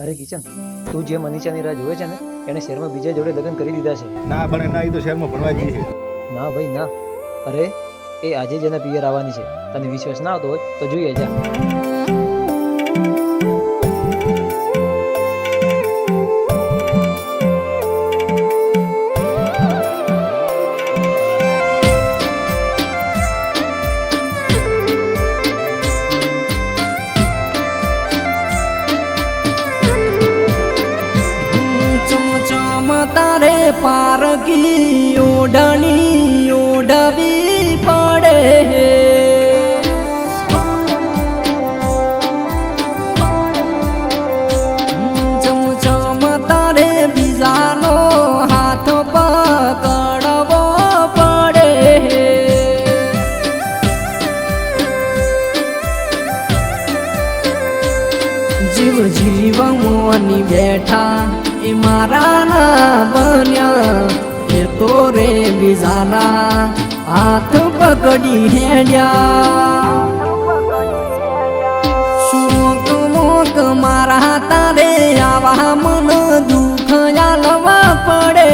અરે કિચન, તું જે મનીષાની રાહ જોવે છે ને એને શહેરમાં બીજા જોડે લગ્ન કરી દીધા છે. ના બને ના, એ તો શહેરમાં ભણવા જઈએ છે. ના ભાઈ ના, અરે એ આજે જ એના પિયર આવવાની છે. તને વિશ્વાસ ના આવતો હોય તો જોઈએ જા. તારે પારકી ઓઢણી ઓઢવી પડે, ચમચમ તારે બીજાનો હાથ પકડવો પડે. જીવ જીવવાની બેઠા એ મારા ના બન્યા, એ તો રે બીજાના હાથ પકડી હેડ્યા. શોક મોક મારા તારે આવા મન દુઃખ આલવા પડે.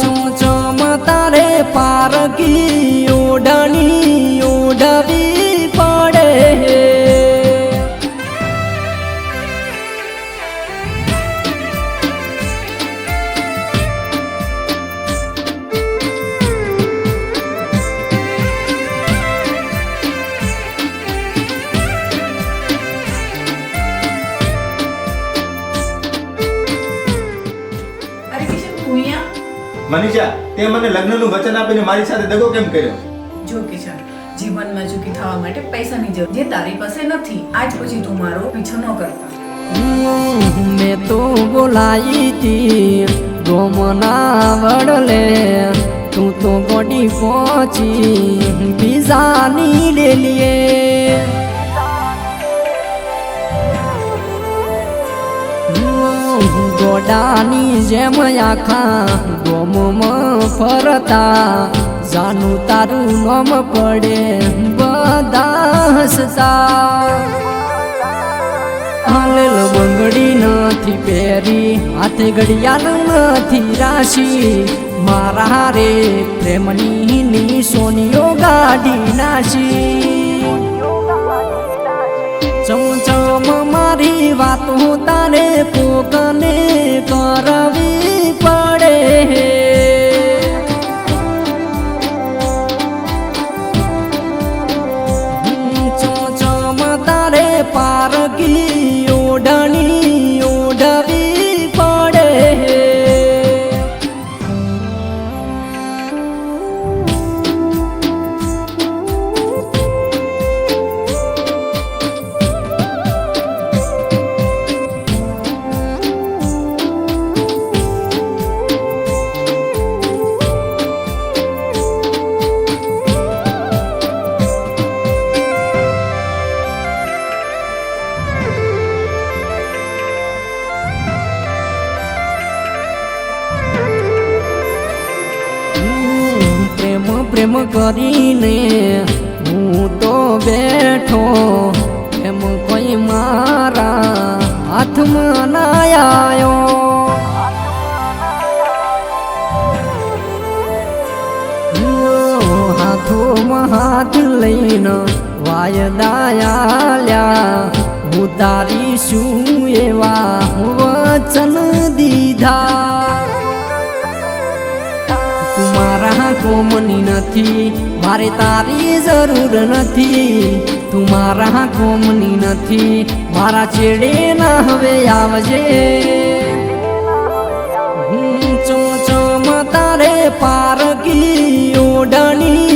ચમચમ તારે પારકી ઓઢણી ઓઢવી પડે. મનીષા, તે મને લગ્નનું વચન આપીને મારી સાથે દગો કેમ કર્યો? જો કિશન, જીવનમાં સુખી થવા માટે પૈસાની જરૂર જે તારી પાસે નથી. આજ પછી તું મારો પીછો ન કરતા. મેં તો બોલાઈ તી ગોમના વડલે, તું તો ગોડી પહોંચી બીજાની લેલીએ. ગોડાની જેમ આખા ગોમમાં ફરતા, જાનું તારું નામ પડે બધા હસતા. હાલેલ બંગડી નથી પહેરી, હાથે ઘડિયાળ નથી રાશી, મારા રે પ્રેમની નિશોનીઓ ગાડી નાશી. ચમચમ મારી વાતો તારે કોકને કરવી પડે. ચમચમ તારે પારકી ઓઢણી ઓઢવી પડે. પ્રેમ કરીને હું તો બેઠો, એમ કોઈ મારા હાથમાં ના આવ્યો. હાથોમાં હાથ લઈને વાયદાયા, ઉતારીશું એવા વચન દીધા. મારા કોમની નથી, મારે તારી જરૂર નથી. તું મારા કોમની નથી, મારા ચેડે ના હવે આવજે. ચમચમ તારે પારકી ઓઢણી